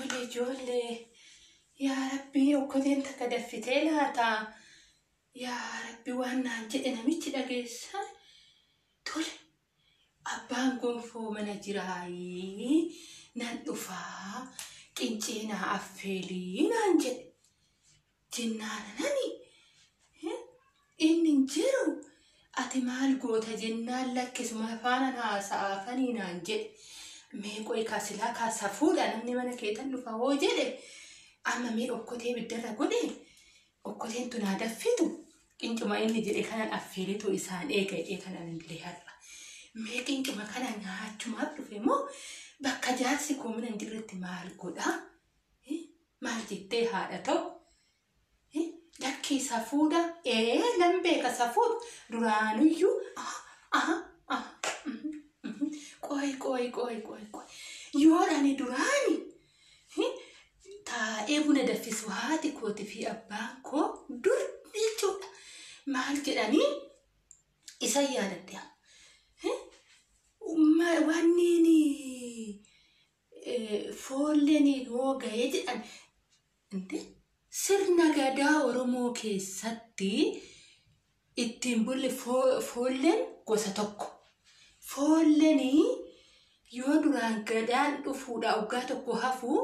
Ijoollee yaa Rabbii okkoteen takka daffitee laata yaa Rabbii waan naan jedhe namichi dhageessa tole abbaan gonfoo mana jiraayi nan dhufaa qinceenaa affeelii naan jedhe jennaana nani inni jiru ati maal goota jennaan lakkisuma faana haasa'aafanii naan jedhe meeqoo ikaasilaa kaasaa fuudha namni mana keetan dhufa hoo jedhe amma mee okkotee biddarra godhe okkoteen tunaa daffitu qincuma inni jedhe kanan affeelitu isaan eega'ee kanan illee har'a mee qincuma kana nyaachumaaf dhufe moo bakka jaarsi koo mina jirretti maal godha maal jettee haadha ta'u lakkii safuudha nan beeka safuudha duraanuyyuu qoy yoodhani duraani taa'ee buna daffisu haati kooti fi abbaan koo dur jechuudha maal jedhanii isa yaadadde wanniini foolleen yoo ga'ee jedhan sirna gadaa Oromoo keessatti ittiin bulli foolleen gosa tokko foolleen yoo duraan gadaan dhufuudha waggaa tokko hafuu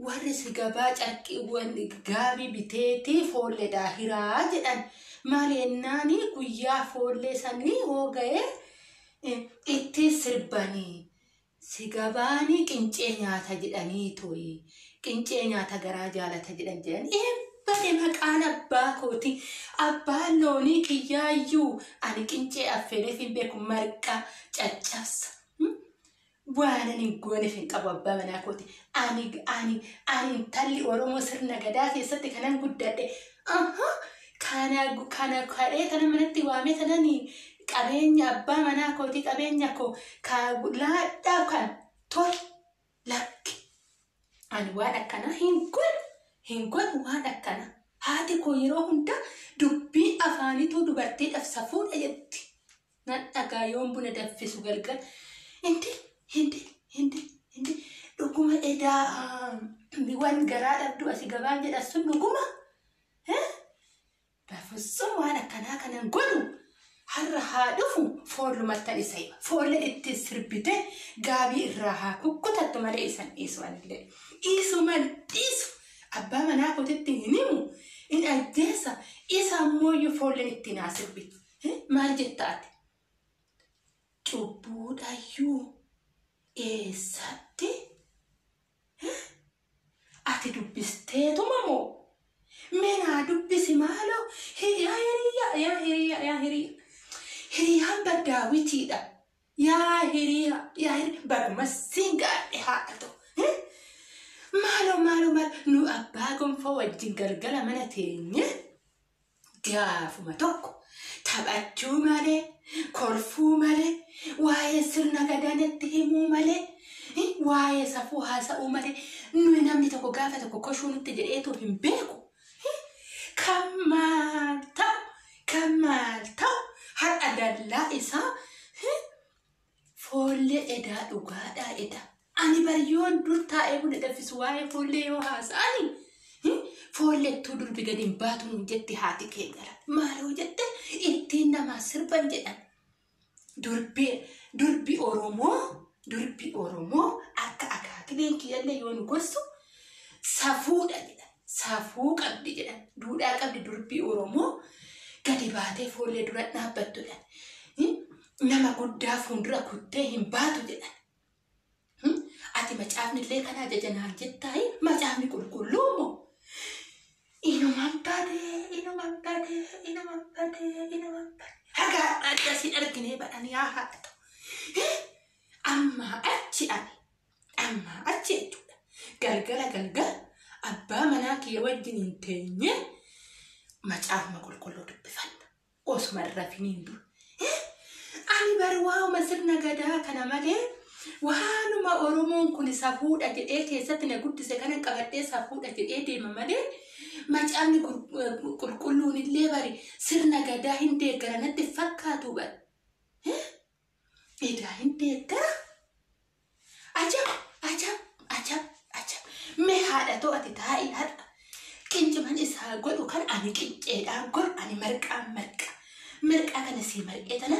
warri si gabaa carqiiwwan gaabii biteetii foollee daahiraa jedhan maal yennaani guyyaa foollee sanii hoo ga'ee itti sirbanii si gabaanii qincee nyaata jedhanii toyi qincee nyaata garaa jaalata jedhan bade maqaan abbaa kooti abbaan loonii kiyyaayyuu ani qincee affeeleef hin beeku marqa caccabsa waan ani goone fin qabu abbaa manaa kooti ani intalli Oromoo sirna gadaa keessatti kanan guddadhe kana kadhee kana manatti waamee tanani qabeenya abbaa manaa kooti qabeenya koo laadhaa kan tol lakki ani waan akkana hin godhu waan akkana haati koo yeroo hunda dubbii afaanituu dubartiidhaaf safuudha jetti nan dhagaa yoon buna daffisu galgal hindi dhuguma edaa waan garaa dhabdu asi gabaan jedha sun dhuguma bafusum waan akkanaa kanan godhu har'a haa dhufu foollumattan isa hima foolleen itti sirbite gaabii irraa haa kukkutattu malee isan dhiisu anillee dhiisu abbaa manaa kootitti hin himu in ajjeessa isa ammoo foolleen itti naa sirbi maal jettaati cubbuudhayyuu eessatti ati dubbisteetuma moo menaa dubbisi maaloo hiriyaan baddaawitiidha yaa hiriyaa baruma singaadhe haadha ta'u maaloo nu abbaa gonfoo wajjin galgala mana teenye gaafuma tokko taphachuu malee kolfuu malee waa'ee sirna gadaanatti himuu malee waa'ee safuu haasa'uu malee nuyi namni tokko gaafa tokko koshuu nutti jedheetu hin beeku kan maal ta'u har'a dallaa isaa foollee edaa dhugaadhaa eda ani baryoon dur taa'ee buna daffisu waa'ee foollee yoo haasa'ani foollettuu durbi gadi hin baatu nuun jetti haati keenya maaloo jette ittiin namaa sirban jedhan durbi Oromoo akka akaakileen kiyyallee yoo nu gorsu safuudha jedhan safuu qabdi jedhan duudhaa qabdi durbi Oromoo gadi baatee foollee dura dhaabbattudha nama guddaa fuuldura kuttee hin baatu jedhan ati macaafni illee kana jajanaan jettaayi macaafni qulqulluu moo inumaan badee hagaa addasiin arginee badhanii haa haadha ta'u amma achi jechuudha galgala abbaa manaa kiyya wajjin hin teenye macaafuma qulqulluu dubbifanna osuma rafiniin dur ani barwaa'uma sirna gadaa kana malee waanuma Oromoon kun safuudha jedhee keessatti na guddise kanan qabadhee safuudha jedhee deema malee macaafni qulqulluun illee bari sirna gadaa hin deeggara natti fakkaatu bari edaa hin deeggara ajab haadha too ati taa'ii har'a qinciman isaa godhu kan ani qinceedhaan godhu ani marqaa kana sii marqee tana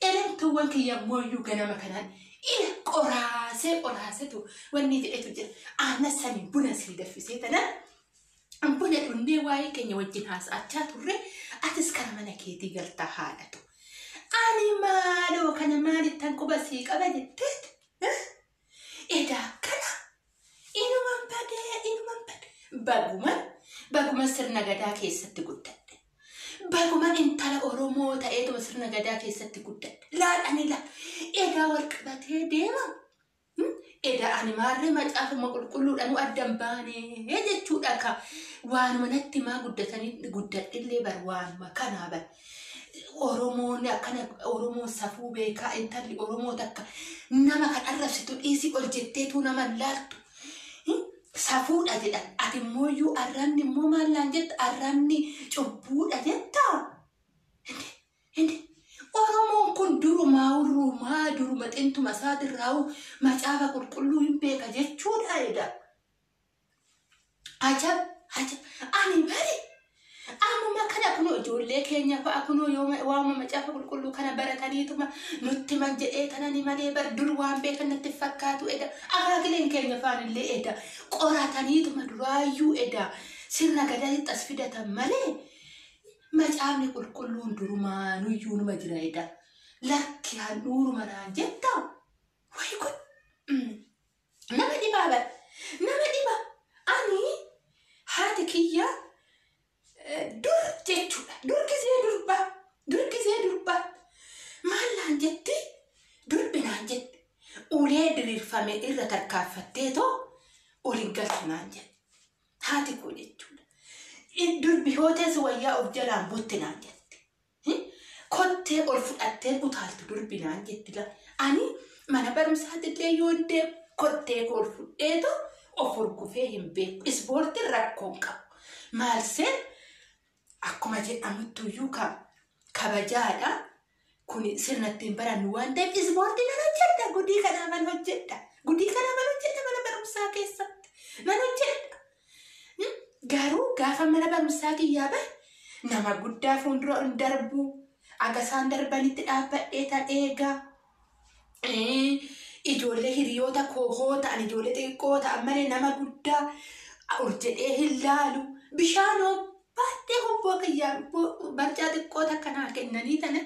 elemtuuwwan kiyya mooyyuu ganama kanaan ila qoraaseetu wanni jedhetu jira aanna sanii buna sii daffisee tana buna dhunnee waa'ee keenya wajjin haasa'achaa turre atis kana mana keetii galtaa haadhatu ani maaloo kana maalittan quba sii qaba jetteet edaa kana inuman bade baguma sirna gadaa keessatti guddadhe baguma intala Oromoo ta'eetuma sirna gadaa keessatti guddadhe laadhani edaa wal qabatee deema edaa ani maarree macaafuma qulqulluudhaan addan baanee jechuudha ka waanuma natti maa guddadhillee bar waanuma kanaa bar Oromoon akkana Oromoo safuu beekaa intalli Oromoo takka nama kan arrabsitu dhiisii ol jetteetu nama laaltu safuudha jedhan ati immoo arrabni immoo maallaan jetta arrabni cubbuudha jetta hindi Oromoon kun duruma xintuma isaatirraa macaafa qulqulluu hin beeka jechuudha jedha ajab ani bari amma kana kuno ijoollee keenya fa'a kuno yoo waama macaafa qulqulluu kana barataniituma nutti man jedhee tanani malee bar dur waan beekan natti fakkaatu eda agaagileen keenya faanillee eda qorataniituma duraayyuu eda sirna gadaatti as fidatan malee macaafni qulqulluun durumaanuyyuu numa jira eda lakki handhuuruma naan jetta way kun nama dhibaa ani haati kiyya dur jechuudha dur gisee durbaa maallaan jetti durbinaan jetti ulee diriirfame irra tarkaaffattee too olin galchinaan jetti haati koo jechuudha durbi hootees wayyaa of jalaan buttinaan jetti kottee ol fudhattee utaaltu durbinaan jetti ani mana barumsaatillee yoo deemu kottee ol fudheetu of urgufee hin beeku ispoortiin rakkoon qabu maalseen akkuma jedhamuttuyuu kabajaadha kun sirnattiin barannu waan ta'eef ispoortii nan hojjedha gudii kanaaman hojjedha mana barumsaa keessatti nan hojjedha garuu gaafa mana barumsaa kiyyaa bahe nama guddaa fuuldura hin darbu agasaan darbanitti dhaabbadhee tan eegaa ijoollee hiriyoota koohoo ta'an ijoollee xiqqoo ta'an malee nama guddaa ol jedhee hin laalu bishaanoo baadhee hubboo kiyyaa barjaa xiqqoo takkanaa kennanii tana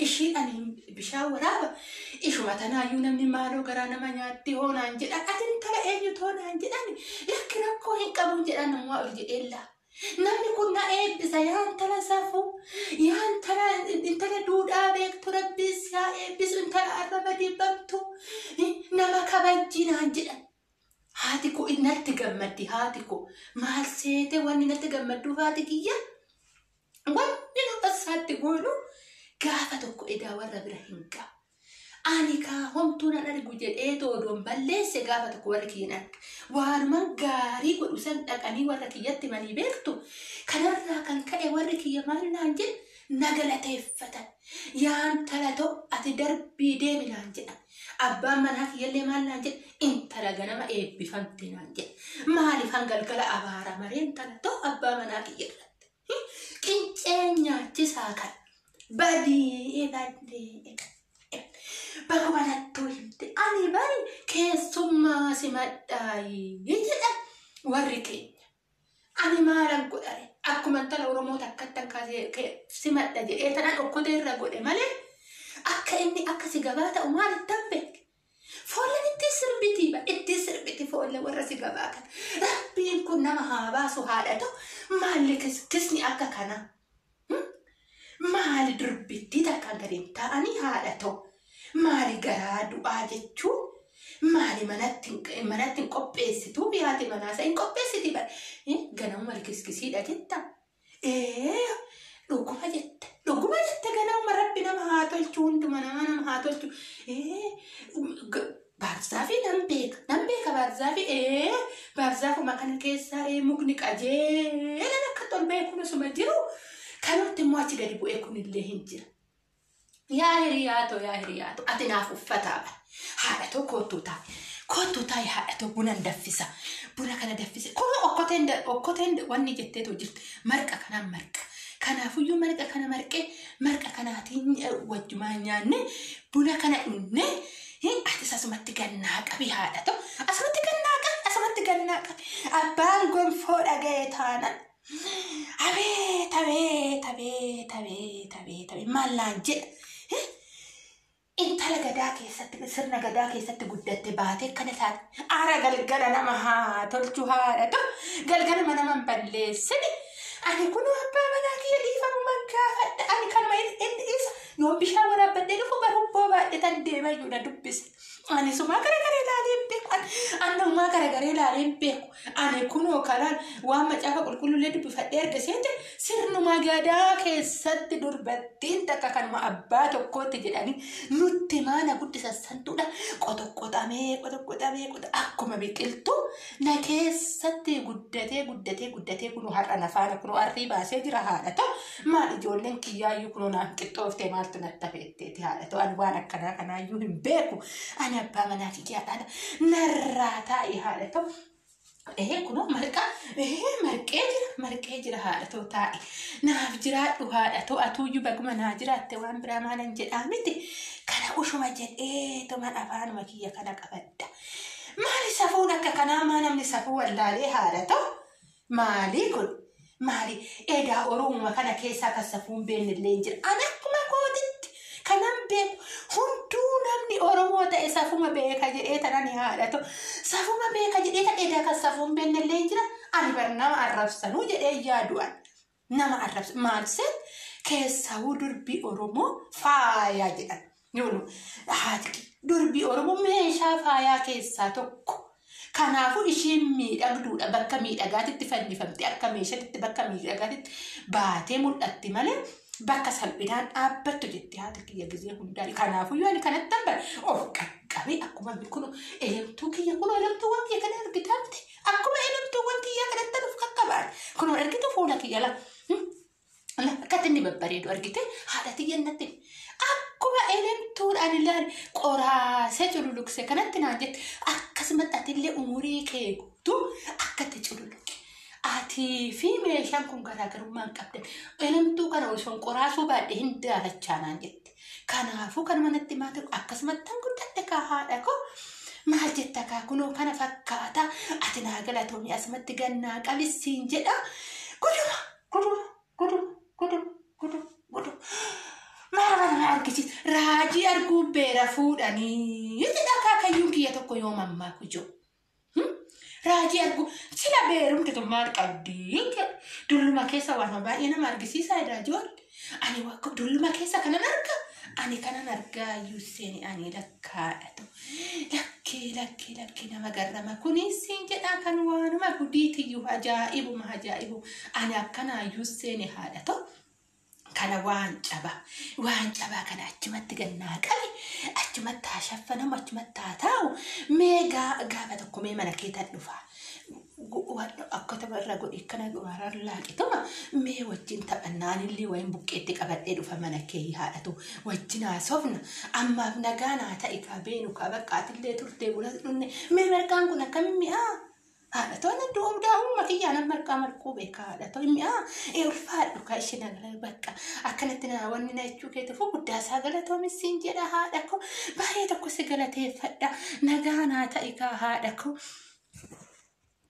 ishiidhaan bishaan waraaba ishuma tanaayyuu namni maaloo garaa nama nyaatti hoonaan jedhan ati intala eenyutu hoonaan jedhan lakki rakkoo hin qabu jedhan namaa ol jedheellaa namni kun na eebbisa yaa intala safuu yaa intala duudhaa beektu rabbiis yaa eebbisu intala arraba dibbamtu nama kabajjinaan jedhan haati ko innatti gammaddi haati ko maal seete wanni natti gammadduuf haati kiyya wanni nu basaatti goonu gaafa tokko edaa warra bira hin qabu ani kaa homtuu nan argu jedhee toodoon balleesse gaafa tokko warra kiyyan arga waanuman gaarii godhu san dhaqanii warra kiyyatti manii beektu kanarraa kan ka'e warri kiyya maal naan jedhe nagalateeffatan yaan talatoo ati darbii deeminaan jedhan abbaan manaa kiyyallee maal naan jedhe intala ganama eebbifamte naan jedhe maalifan galgala abaara mareen talatoo abbaa manaa kiyya irratti qincee nyaachisaa kan badii bakuma nattuu himte ani bari keessummaa simadhaayii jedhan warri keenya ani maalan godhare akkuma intala Oromoo takkattan kaasee simadha jedhee tana dhokkotee irra godhe malee akka inni akkasi gabaa ta'u maalittan beeke foolleen itti sirbiti foollee warra si gabaa kan rabbiin kun nama haa baasu haadha ta'u maalli kisni akka kana maali durbitti takkan gadiin ta'anii haadha ta'u maali garaa du'aa jechuun maali manatti qopheessituu biyaati manaasa hin qopheessiti bara ganamuma kiskisiidha jetta dhuguma jette ganamuma rabbi nama haa tolchu hunduma nama haa tolchu baarzaafi nan beeka baarzaafuma kana keessaa mukni qajeelan akka tolbee kunusuma jiru kanutti immoo achi gadi bu'ee kunillee hin jira yaa hiriyaatoo ati naaf uffataa bara haadha tokko tuutaa kottu taa'ee haadhatoo buna daffisa. Buna kana daffise. Kun okkoteen wanni jetteetu jirti. Marqa kanaan marqa. Kanaafuyyuu marqa kana marqa kanaatiin wajjumaan nyaanne buna kana dhunne ati asumatti gannaa qabi haadhatoo. Asumatti gannaa qabi. Abbaan gonfoo dhaga'ee taanan. Abee mallaan jedha. Intala gadaa keessatti sirna gadaa keessatti guddatte baatee kana taate aara galgala nama haa tolchu haadhatoo. Galgala mana man balleessini. Ani kun abbaa manaa kiyya dhiifamu mangaafadha. Ani kanuma inni isa yoo bishaan waraabbadhee dhufu barubboo baadhetan deema iyyuudha dubbise. Ani sumaa garagalee ilaalee beeku. Annumaa garagalee ilaalee beeku. Ani kunoo kanaan waan macaafa qulqullullee dubbifadhee argaseeti sirnuma gadaa keessatti durbattiin takka kanuma abbaa tokkootti jedhanii nutti maana guddisan santuudha. Qotoqotamee akkuma biqiltuu na keessatti guddatee kunoo har'a nafaana kunoo arrii baasee jira haadhatoo. Maal ijoolleen kiyyaayyuu kunoo naan qixxooftee maaltu natti hafeetteeti haadhatoo. Ani waan akkanaa kanaayyuu hin beeku. Ani abbaa manaa kiyyaadhaan narraa taa'ee haadhatoo. Kunoo marqee jira haadhatoo taa'e. Naaf jiraadhu haadhatoo atuuyyuu baguma naa jiraatte waan biraa maalan jedhaa miti. Kana ushuma jedheetuma afaanuma kiyya kana qabadda. Maali safuun akka kanaa maa namni safuu wallaalee haadhatoo? Maali kun? Maali edaa Oromoo kana keessaa kan safuun beennillee jira. Ani akkuma kootitti kanan beeku hunduu namni Oromoo ta'e safuma beeka jedhee tanan haadhatoo. Safuma beeka jedhee tan edaa kan safuun beennillee jira. Ani bar nama arrabsanuu jedhee yaadu'an. Nama arrabsan maalseen keessawuu durbii Oromoo faayaa jedhan. Durbii Oromoo meeshaa faayaa keessaa tokko. Kanaafuu ishiin miidhagduudha bakka miidhagaatitti fannifamte akka meeshaatti bakka miidhagaatitti baatee mul'atti malee bakka salphinaan dhaabbattu jettee haati kiyya gizee hundaa. Kanaafuu yoo ani kanatti tambare of qaqqabee akkuma kun elemtuu kiyya kun elemtuuwwan kiyya kana argitaa miti. Akkuma elemtuuwwan kiyya kanatti of qaqqabaan kun argitu fuula kiyya akkatti inni babbareedu argite haadha tiyyannatti. Akkuma elemtuudhaan ilaali qoraasee cululuqse kanatti naan jette akkasumatti atillee umurii kee guutuu akkatti cululuqe. Atii fi meeshaan kun garaagarummaan qabdan. Elemtuu kana osoo qoraasuu baadhee hin daalachaa naan jette. Kanaafuu kan manatti maatu akkasumatti tan guddadhe kaa haadha koo. Maal jetta kaa kunoo kana fakkaata ati naa galatoomii asumatti gannaa qabissiin jedha. Guduma. Maal argisiis raajii arguu beera fuudhanii jedha kaakayyuun kiyya tokko yoo mammaa kujoo. Raajii arguu sila beerumte tu maal qabdii dulluma keessa waan baay'ee nama argisiisaa ijoollee. Ani wakka dulluma keessa kanan arga. Ani kanan argaa iyyuu seeni ani lakkaadhatu. Lakkee nama garrama kunisiin jedha kan waanuma gudiitiyyuu ajaa'ibu. Ani akkanaa iyyuu seeni haadhatoo. Kana waan cabaa kana achumatti gannaa qabi achumatti haashaffanamu achumatti haa taa'u meegaa gaafa tokko mee mana keetan dhufa akka tabarra godhi kana dubaraan laaqituma mee wajjin taphannaanillee wayin buqqeetti qabadhee dhufa mana kee haadhatu wajjin haasofna ammaaf nagaanaa ta'e kaa beenu kaa baqqaatillee turtee bulas dhunne mee marqaan kun akkamiin mi'aa. Haadhatoo daa'umma kiyyaan marqaa marquu beeka haadhatoo ulfaadhu kaa ishee nagala bakka akkanatti wanni na jechuu keetiifuu guddaasaa galatoomissiin jedha haadha koo baay'ee tokko si galateeffadha nagaa naa ta'i kaa haadha koo.